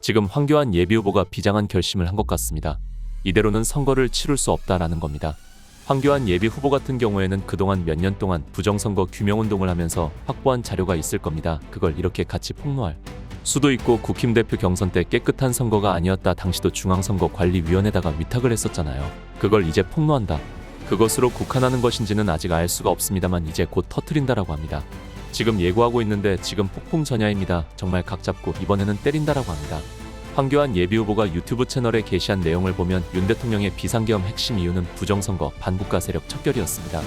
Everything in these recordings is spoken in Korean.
지금 황교안 예비후보가 비장한 결심을 한 것 같습니다. 이대로는 선거를 치룰 수 없다라는 겁니다. 황교안 예비후보 같은 경우에는 그동안 몇 년 동안 부정선거 규명운동을 하면서 확보한 자료가 있을 겁니다. 그걸 이렇게 같이 폭로할 수도 있고 국힘 대표 경선 때 깨끗한 선거가 아니었다. 당시도 중앙선거관리위원회에다가 위탁을 했었잖아요. 그걸 이제 폭로한다. 그것으로 국한하는 것인지는 아직 알 수가 없습니다만 이제 곧 터트린다라고 합니다. 지금 예고하고 있는데 지금 폭풍 전야입니다. 정말 각 잡고 이번에는 때린다라고 합니다. 황교안 예비후보가 유튜브 채널에 게시한 내용을 보면 윤 대통령의 비상계엄 핵심 이유는 부정선거, 반국가 세력 척결이었습니다.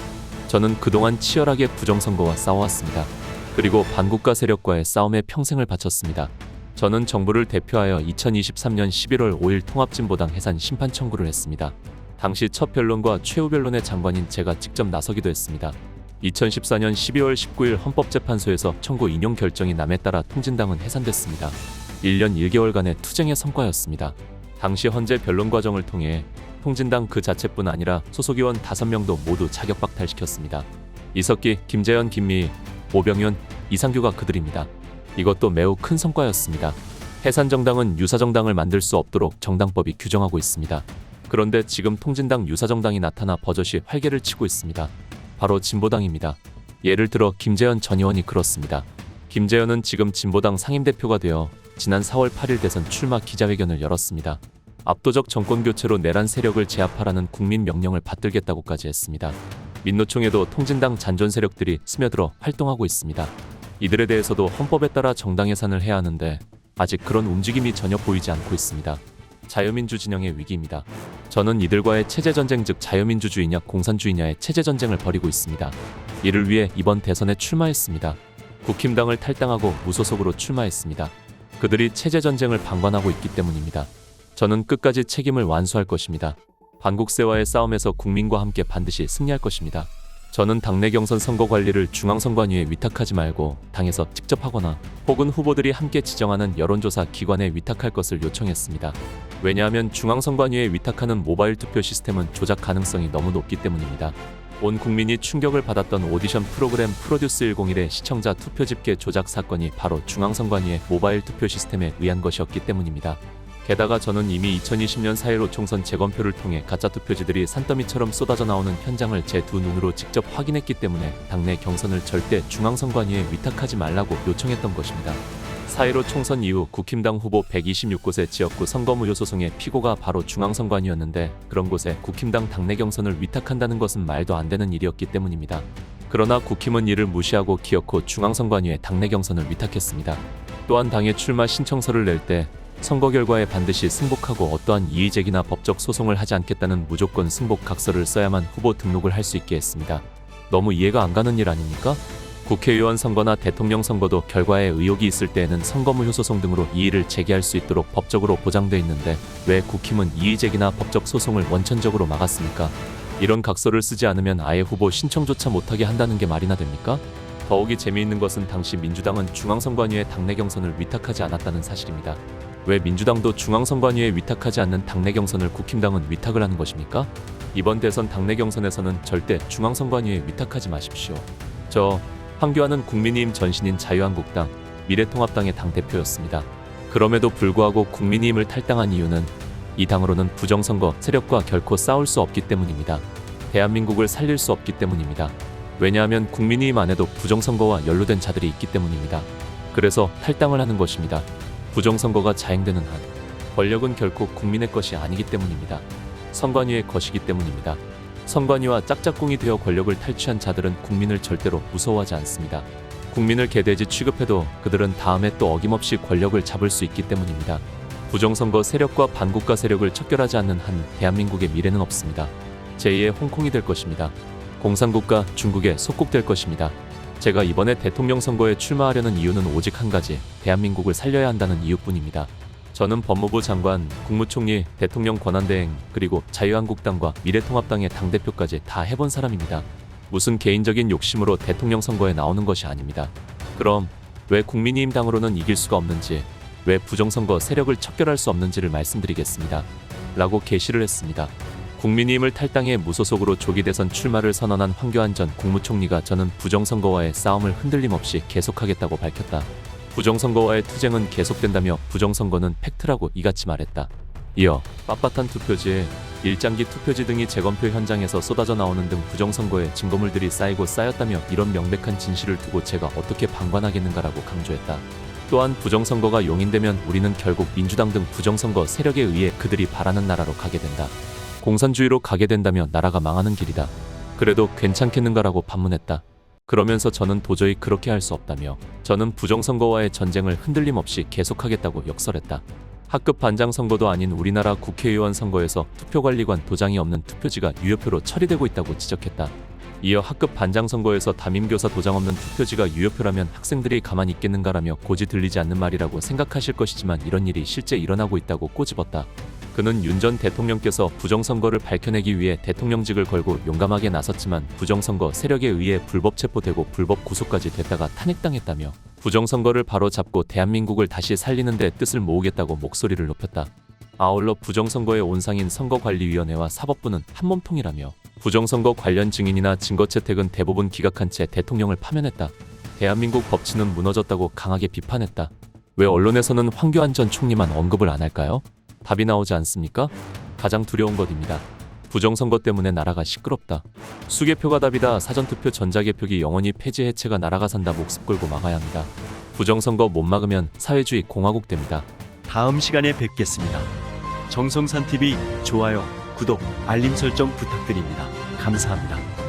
저는 그동안 치열하게 부정선거와 싸워왔습니다. 그리고 반국가 세력과의 싸움에 평생을 바쳤습니다. 저는 정부를 대표하여 2023년 11월 5일 통합진보당 해산 심판 청구를 했습니다. 당시 첫 변론과 최후 변론의 장관인 제가 직접 나서기도 했습니다. 2014년 12월 19일 헌법재판소에서 청구 인용 결정이 남에 따라 통진당은 해산됐습니다. 1년 1개월간의 투쟁의 성과였습니다. 당시 헌재 변론 과정을 통해 통진당 그 자체뿐 아니라 소속의원 5명도 모두 자격 박탈시켰습니다. 이석기, 김재현, 김미희, 오병윤, 이상규가 그들입니다. 이것도 매우 큰 성과였습니다. 해산정당은 유사정당을 만들 수 없도록 정당법이 규정하고 있습니다. 그런데 지금 통진당 유사정당이 나타나 버젓이 활개를 치고 있습니다. 바로 진보당입니다. 예를 들어 김재현 전 의원이 그렇습니다. 김재현은 지금 진보당 상임대표가 되어 지난 4월 8일 대선 출마 기자회견을 열었습니다. 압도적 정권교체로 내란 세력을 제압하라는 국민 명령을 받들겠다고까지 했습니다. 민노총에도 통진당 잔존 세력들이 스며들어 활동하고 있습니다. 이들에 대해서도 헌법에 따라 정당 해산을 해야 하는데 아직 그런 움직임이 전혀 보이지 않고 있습니다. 자유민주 진영의 위기입니다. 저는 이들과의 체제전쟁 즉 자유민주주의냐 공산주의냐의 체제전쟁을 벌이고 있습니다. 이를 위해 이번 대선에 출마했습니다. 국힘당을 탈당하고 무소속으로 출마했습니다. 그들이 체제전쟁을 방관하고 있기 때문입니다. 저는 끝까지 책임을 완수할 것입니다. 반국세와의 싸움에서 국민과 함께 반드시 승리할 것입니다. 저는 당내 경선 선거 관리를 중앙선관위에 위탁하지 말고 당에서 직접 하거나 혹은 후보들이 함께 지정하는 여론조사 기관에 위탁할 것을 요청했습니다. 왜냐하면 중앙선관위에 위탁하는 모바일 투표 시스템은 조작 가능성이 너무 높기 때문입니다. 온 국민이 충격을 받았던 오디션 프로그램 프로듀스 101의 시청자 투표 집계 조작 사건이 바로 중앙선관위의 모바일 투표 시스템에 의한 것이었기 때문입니다. 게다가 저는 이미 2020년 4.15 총선 재검표를 통해 가짜 투표지들이 산더미처럼 쏟아져 나오는 현장을 제 두 눈으로 직접 확인했기 때문에 당내 경선을 절대 중앙선관위에 위탁하지 말라고 요청했던 것입니다. 4.15 총선 이후 국힘당 후보 126곳의 지역구 선거무효 소송의 피고가 바로 중앙선관위였는데 그런 곳에 국힘당 당내 경선을 위탁한다는 것은 말도 안 되는 일이었기 때문입니다. 그러나 국힘은 이를 무시하고 기어코 중앙선관위에 당내 경선을 위탁했습니다. 또한 당에 출마 신청서를 낼 때 선거 결과에 반드시 승복하고 어떠한 이의제기나 법적 소송을 하지 않겠다는 무조건 승복 각서를 써야만 후보 등록을 할 수 있게 했습니다. 너무 이해가 안 가는 일 아닙니까? 국회의원 선거나 대통령 선거도 결과에 의혹이 있을 때에는 선거무효 소송 등으로 이의를 제기할 수 있도록 법적으로 보장돼 있는데 왜 국힘은 이의제기나 법적 소송을 원천적으로 막았습니까? 이런 각서를 쓰지 않으면 아예 후보 신청조차 못하게 한다는 게 말이나 됩니까? 더욱이 재미있는 것은 당시 민주당은 중앙선관위에 당내 경선을 위탁하지 않았다는 사실입니다. 왜 민주당도 중앙선관위에 위탁하지 않는 당내 경선을 국힘당은 위탁을 하는 것입니까? 이번 대선 당내 경선에서는 절대 중앙선관위에 위탁하지 마십시오. 저 황교안은 국민의힘 전신인 자유한국당, 미래통합당의 당대표였습니다. 그럼에도 불구하고 국민의힘을 탈당한 이유는 이 당으로는 부정선거 세력과 결코 싸울 수 없기 때문입니다. 대한민국을 살릴 수 없기 때문입니다. 왜냐하면 국민의힘 안에도 부정선거와 연루된 자들이 있기 때문입니다. 그래서 탈당을 하는 것입니다. 부정선거가 자행되는 한 권력은 결코 국민의 것이 아니기 때문입니다. 선관위의 것이기 때문입니다. 선관위와 짝짝꿍이 되어 권력을 탈취한 자들은 국민을 절대로 무서워하지 않습니다. 국민을 개돼지 취급해도 그들은 다음에 또 어김없이 권력을 잡을 수 있기 때문입니다. 부정선거 세력과 반국가 세력을 척결하지 않는 한 대한민국의 미래는 없습니다. 제2의 홍콩이 될 것입니다. 공산국가 중국에 속국될 것입니다. 제가 이번에 대통령 선거에 출마하려는 이유는 오직 한 가지, 대한민국을 살려야 한다는 이유뿐입니다. 저는 법무부 장관, 국무총리, 대통령 권한대행, 그리고 자유한국당과 미래통합당의 당대표까지 다 해본 사람입니다. 무슨 개인적인 욕심으로 대통령 선거에 나오는 것이 아닙니다. 그럼 왜 국민의힘 당으로는 이길 수가 없는지, 왜 부정선거 세력을 척결할 수 없는지를 말씀드리겠습니다. 라고 게시를 했습니다. 국민의힘을 탈당해 무소속으로 조기 대선 출마를 선언한 황교안 전 국무총리가 저는 부정선거와의 싸움을 흔들림 없이 계속하겠다고 밝혔다. 부정선거와의 투쟁은 계속된다며 부정선거는 팩트라고 이같이 말했다. 이어 빳빳한 투표지에 일장기 투표지 등이 재검표 현장에서 쏟아져 나오는 등 부정선거의 증거물들이 쌓이고 쌓였다며 이런 명백한 진실을 두고 제가 어떻게 방관하겠는가라고 강조했다. 또한 부정선거가 용인되면 우리는 결국 민주당 등 부정선거 세력에 의해 그들이 바라는 나라로 가게 된다. 공산주의로 가게 된다며 나라가 망하는 길이다. 그래도 괜찮겠는가라고 반문했다. 그러면서 저는 도저히 그렇게 할 수 없다며 저는 부정선거와의 전쟁을 흔들림 없이 계속하겠다고 역설했다. 학급 반장 선거도 아닌 우리나라 국회의원 선거에서 투표관리관 도장이 없는 투표지가 유효표로 처리되고 있다고 지적했다. 이어 학급 반장 선거에서 담임교사 도장 없는 투표지가 유효표라면 학생들이 가만히 있겠는가라며 고지 들리지 않는 말이라고 생각하실 것이지만 이런 일이 실제 일어나고 있다고 꼬집었다. 그는 윤 전 대통령께서 부정선거를 밝혀내기 위해 대통령직을 걸고 용감하게 나섰지만 부정선거 세력에 의해 불법 체포되고 불법 구속까지 됐다가 탄핵당했다며 부정선거를 바로잡고 대한민국을 다시 살리는 데 뜻을 모으겠다고 목소리를 높였다. 아울러 부정선거의 온상인 선거관리위원회와 사법부는 한몸통이라며 부정선거 관련 증인이나 증거 채택은 대부분 기각한 채 대통령을 파면했다. 대한민국 법치는 무너졌다고 강하게 비판했다. 왜 언론에서는 황교안 전 총리만 언급을 안 할까요? 답이 나오지 않습니까? 가장 두려운 것입니다. 부정선거 때문에 나라가 시끄럽다. 수개표가 답이다. 사전투표 전자개표기 영원히 폐지 해체가 나라가 산다. 목숨 걸고 막아야 합니다. 부정선거 못 막으면 사회주의 공화국 됩니다. 다음 시간에 뵙겠습니다. 정성산TV 좋아요, 구독, 알림 설정 부탁드립니다. 감사합니다.